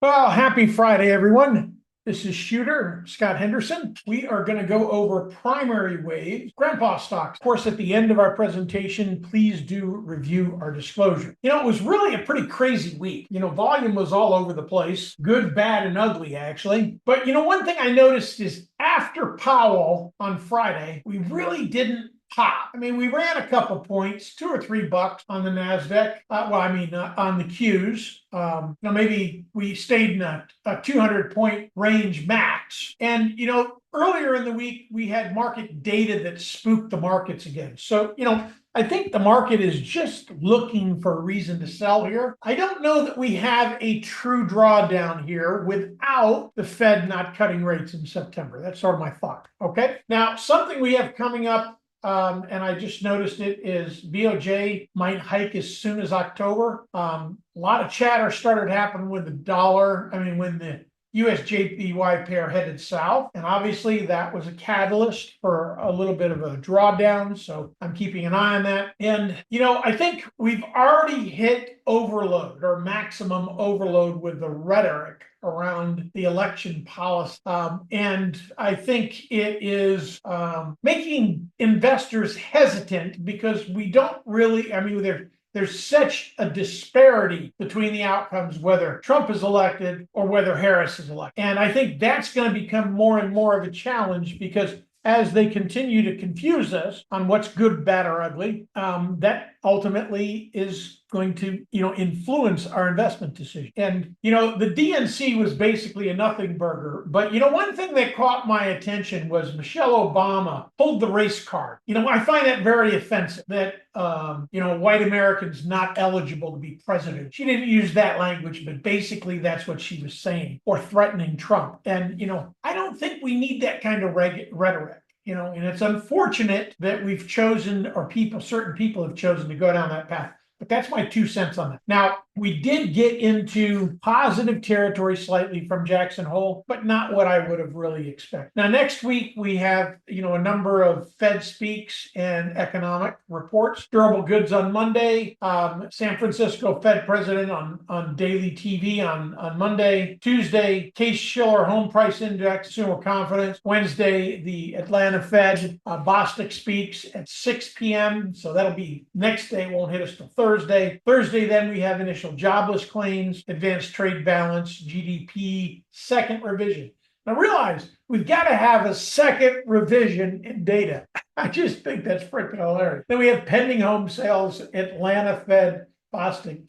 Well, happy Friday, everyone. This is Shooter Scott Henderson. We are going to go over primary waves, grandpa stocks. Of course, at the end of our presentation, please do review our disclosure. It was really a pretty crazy week. Volume was all over the place, good, bad, and ugly, actually. But, one thing I noticed is after Powell on Friday, we really didn't pop. We ran a couple points, $2 or $3 on the NASDAQ. On the Qs. Maybe we stayed in a 200-point range max. And, earlier in the week, we had market data that spooked the markets again. So, I think the market is just looking for a reason to sell here. I don't know that we have a true drawdown here without the Fed not cutting rates in September. That's sort of my thought. Okay. Now, something we have coming up, and I just noticed it, is BOJ might hike as soon as October. A lot of chatter started happening when the USJPY pair headed south. And obviously that was a catalyst for a little bit of a drawdown. So I'm keeping an eye on that. And, I think we've already hit overload or maximum overload with the rhetoric around the election policy. And I think it is making investors hesitant because we don't really, there's such a disparity between the outcomes, whether Trump is elected or whether Harris is elected. And I think that's going to become more and more of a challenge because as they continue to confuse us on what's good, bad, or ugly, that ultimately is going to, influence our investment decision. And, the DNC was basically a nothing burger. But, one thing that caught my attention was Michelle Obama pulled the race card. I find that very offensive that, white Americans not eligible to be president. She didn't use that language, but basically that's what she was saying, or threatening Trump. And, I don't think we need that kind of rhetoric. And it's unfortunate that we've chosen, or certain people have chosen to go down that path. But that's my 2 cents on that. Now, we did get into positive territory slightly from Jackson Hole, but not what I would have really expected. Now, next week, we have, a number of Fed speaks and economic reports. Durable goods on Monday, San Francisco Fed president on daily TV on Monday. Tuesday, Case-Shiller home price index, consumer confidence. Wednesday, the Atlanta Fed, Bostic speaks at 6 p.m. So that'll be next day, won't hit us till Thursday. Thursday, then we have initial jobless claims, advanced trade balance, GDP, second revision. Now realize we've got to have a second revision in data. I just think that's freaking hilarious. Then we have pending home sales, Atlanta Fed, Bostic,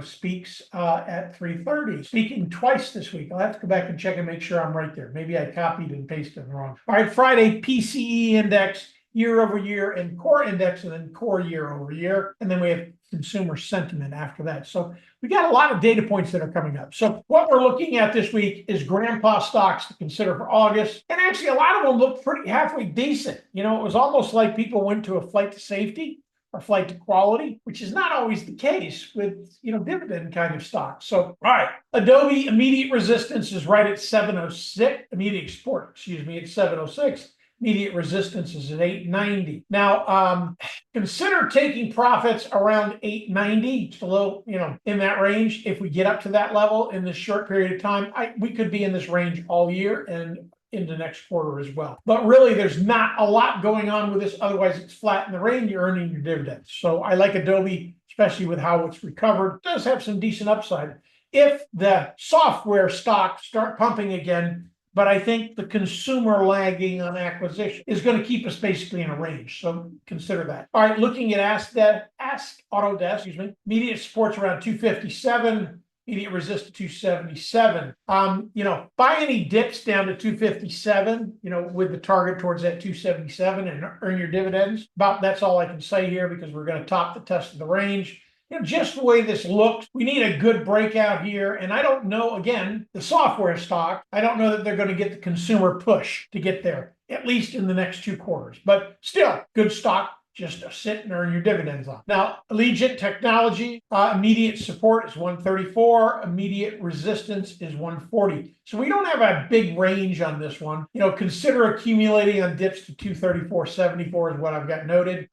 speaks at 3:30. Speaking twice this week. I'll have to go back and check and make sure I'm right there. Maybe I copied and pasted it wrong. All right, Friday, PCE index, year over year, and core index, and then core year over year. And then we have consumer sentiment after that. So we got a lot of data points that are coming up. So what we're looking at this week is grandpa stocks to consider for August. And actually, a lot of them look pretty halfway decent. It was almost like people went to a flight to safety or flight to quality, which is not always the case with, dividend kind of stocks. So, all right, Adobe immediate resistance is right at 706, immediate support, at 706. Immediate resistance is at 890. Now, consider taking profits around 890, just a little, in that range. If we get up to that level in this short period of time, we could be in this range all year and into next quarter as well. But really, there's not a lot going on with this. Otherwise, it's flat in the range. You're earning your dividends. So I like Adobe, especially with how it's recovered. It does have some decent upside. If the software stocks start pumping again, but I think the consumer lagging on acquisition is going to keep us basically in a range. So consider that. All right, looking at Ask Autodesk, immediate support's around 257, immediate resistance 277. Buy any dips down to 257, with the target towards that 277 and earn your dividends. That's all I can say here because we're going to top the test of the range. Just the way this looks, we need a good breakout here. And I don't know, again, the software stock, I don't know that they're going to get the consumer push to get there, at least in the next 2 quarters. But still, good stock, just to sit and earn your dividends on. Now, Elliott Technology, immediate support is 134, immediate resistance is 140. So we don't have a big range on this one. Consider accumulating on dips to 234.74 is what I've got noted.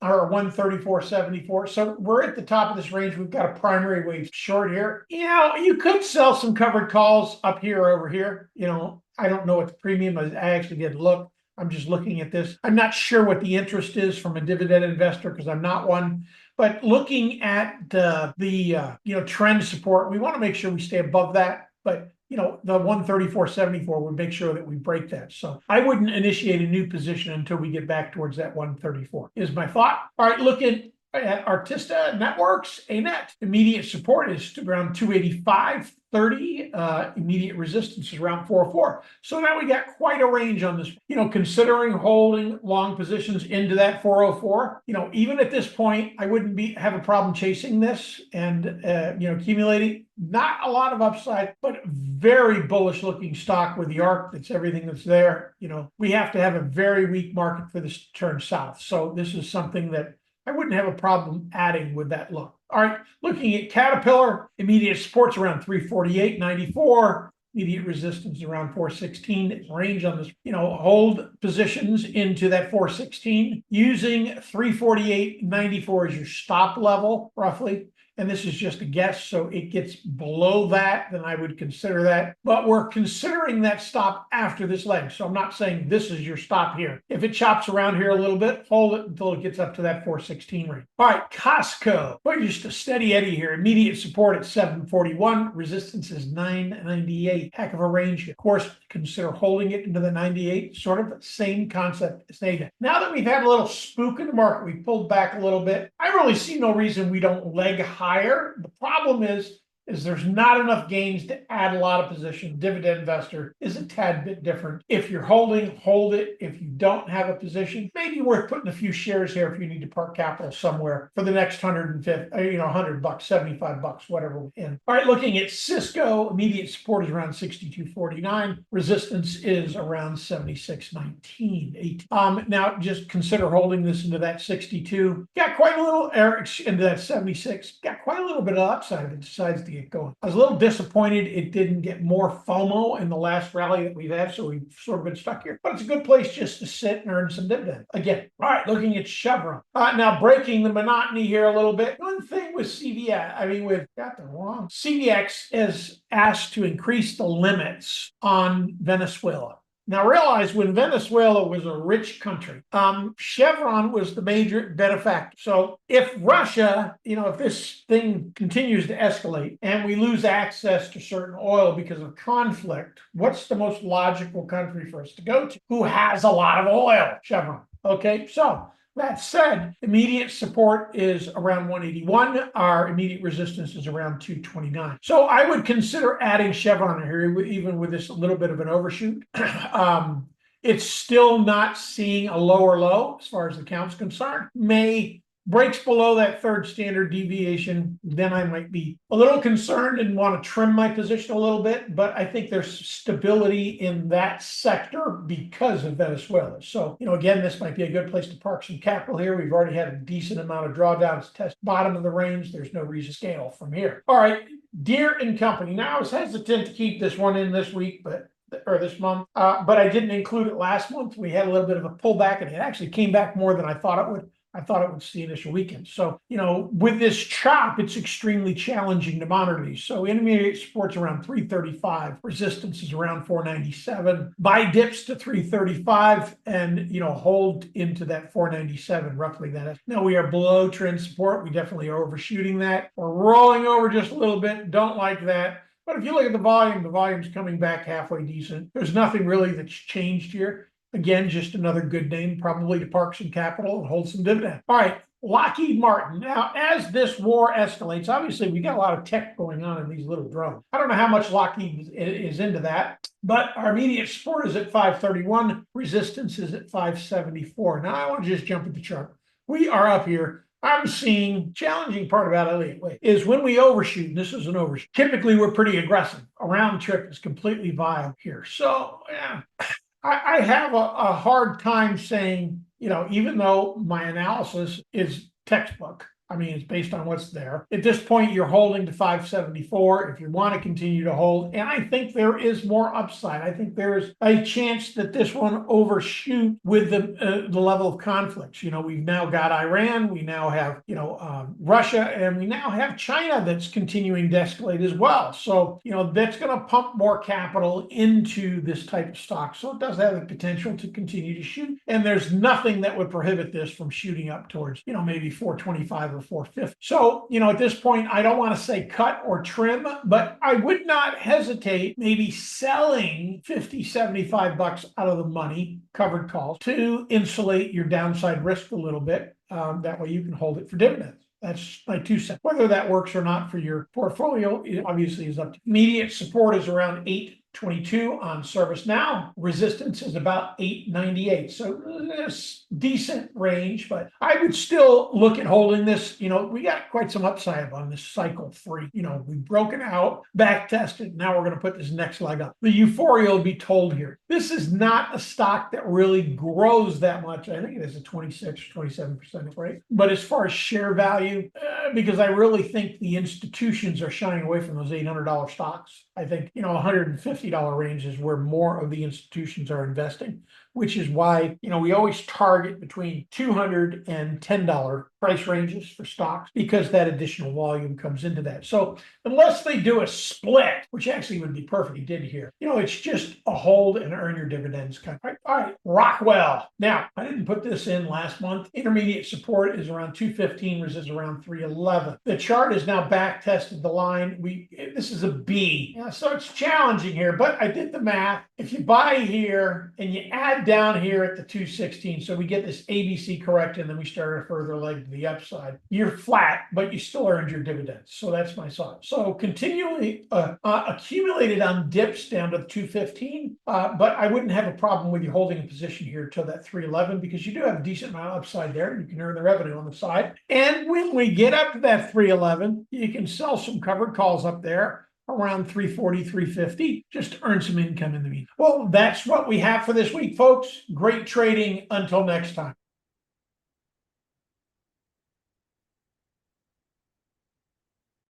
or 134.74. So we're at the top of this range. We've got a primary wave short here. You know, you could sell some covered calls up here or over here. You know, I don't know what the premium is. I actually didn't look. I'm just looking at this. I'm not sure what the interest is from a dividend investor because I'm not one. But looking at the trend support, we want to make sure we stay above that. But the 134.74 would make sure that we break that. So I wouldn't initiate a new position until we get back towards that 134 is my thought. All right, looking at Artista Networks, ANET, immediate support is around 285.30. Immediate resistance is around 404. So now we got quite a range on this. Considering holding long positions into that 404, even at this point, I wouldn't have a problem chasing this and accumulating. Not a lot of upside, but very bullish looking stock with the arc. That's everything that's there. We have to have a very weak market for this to turn south. So this is something that I wouldn't have a problem adding with that look. All right, looking at Caterpillar, immediate support's around 348.94. Immediate resistance around 416. Range on this, hold positions into that 416 using 348.94 as your stop level, roughly. And this is just a guess, so it gets below that, then I would consider that. But we're considering that stop after this leg. So I'm not saying this is your stop here. If it chops around here a little bit, hold it until it gets up to that 416 range. All right, Costco. But just a steady Eddie here. Immediate support at 741. Resistance is 998. Heck of a range here. Of course, consider holding it into the 98. Sort of the same concept as Nada. Now that we've had a little spook in the market, we pulled back a little bit. I really see no reason we don't leg higher. The problem is there's not enough gains to add a lot of position. Dividend investor is a tad bit different. If you're holding, hold it. If you don't have a position, maybe worth putting a few shares here if you need to park capital somewhere for the next $150, $100, $75, whatever. All right, looking at Cisco, immediate support is around 62.49. Resistance is around 76.19. Now just consider holding this into that 62. Got quite a little into that 76. Got quite a little bit of upside if it decides to get going. I was a little disappointed it didn't get more FOMO in the last rally that we've had, so we've sort of been stuck here. But it's a good place just to sit and earn some dividend. Again, all right, looking at Chevron. Now breaking the monotony here a little bit. One thing with CVX, we've got the wrong. CVX is asked to increase the limits on Venezuela. Now realize when Venezuela was a rich country, Chevron was the major benefactor. So if Russia, if this thing continues to escalate and we lose access to certain oil because of conflict, what's the most logical country for us to go to? Who has a lot of oil? Chevron. Okay, so that said, immediate support is around 181. Our immediate resistance is around 229. So I would consider adding Chevron here, even with this little bit of an overshoot. It's still not seeing a lower low as far as the count's concerned. Breaks below that third standard deviation, then I might be a little concerned and want to trim my position a little bit, but I think there's stability in that sector because of Venezuela. So, again, this might be a good place to park some capital here. We've already had a decent amount of drawdowns, test bottom of the range. There's no reason to scale from here. All right, Deere and Company. Now, I was hesitant to keep this one in this week, or this month, but I didn't include it last month. We had a little bit of a pullback, and it actually came back more than I thought it would. I thought it would see initial weekend. So, with this chop, it's extremely challenging to monitor these. So intermediate support's around 335, resistance is around 497, buy dips to 335 and, hold into that 497, roughly that is. Now we are below trend support. We definitely are overshooting that. We're rolling over just a little bit. Don't like that. But if you look at the volume's coming back halfway decent. There's nothing really that's changed here. Again, just another good name, probably to park some capital and hold some dividend. All right, Lockheed Martin. Now, as this war escalates, obviously we got a lot of tech going on in these little drones. I don't know how much Lockheed is into that, but our immediate support is at 531. Resistance is at 574. Now, I want to just jump at the chart. We are up here. I'm seeing challenging part about Elliott is when we overshoot, and this is an overshoot, typically we're pretty aggressive. A round trip is completely viable here. So, yeah. I have a hard time saying, even though my analysis is textbook, I mean, it's based on what's there. At this point, you're holding to 574 if you want to continue to hold. And I think there is more upside. I think there's a chance that this one overshoot with the level of conflicts. We've now got Iran, we now have, Russia, and we now have China that's continuing to escalate as well. So, that's going to pump more capital into this type of stock. So it does have the potential to continue to shoot. And there's nothing that would prohibit this from shooting up towards, maybe 425 or 450. So, at this point, I don't want to say cut or trim, but I would not hesitate maybe selling 50, 75 bucks out of the money, covered calls, to insulate your downside risk a little bit. That way you can hold it for dividends. That's my 2 cents. Whether that works or not for your portfolio, it obviously is up to you. Immediate support is around 822 on service now. Resistance is about 898. So this decent range, but I would still look at holding this. We got quite some upside on this cycle 3. We've broken out, back tested. Now we're going to put this next leg up. The euphoria will be told here. This is not a stock that really grows that much. I think it is a 26 or 27% rate. But as far as share value, because I really think the institutions are shying away from those $800 stocks. I think, $150 range is where more of the institutions are investing, which is why, we always target between $200 and $10 price ranges for stocks, because that additional volume comes into that. So unless they do a split, which actually would be perfect, he did here, it's just a hold and earn your dividends kind of. All right, Rockwell. Now, I didn't put this in last month. Intermediate support is around 215, resistance around 311. The chart is now back tested the line. This is a B. So it's challenging here, but I did the math. If you buy here and you add down here at the 216, so we get this ABC correct, and then we start a further leg to the upside, you're flat, but you still earned your dividends. So that's my thought. So continually accumulated on dips down to the 215, but I wouldn't have a problem with you holding a position here till that 311, because you do have a decent amount of upside there. You can earn the revenue on the side. And when we get up to that 311, you can sell some covered calls up there around 340, 350, just to earn some income in the meantime. Well, that's what we have for this week, folks. Great trading. Until next time.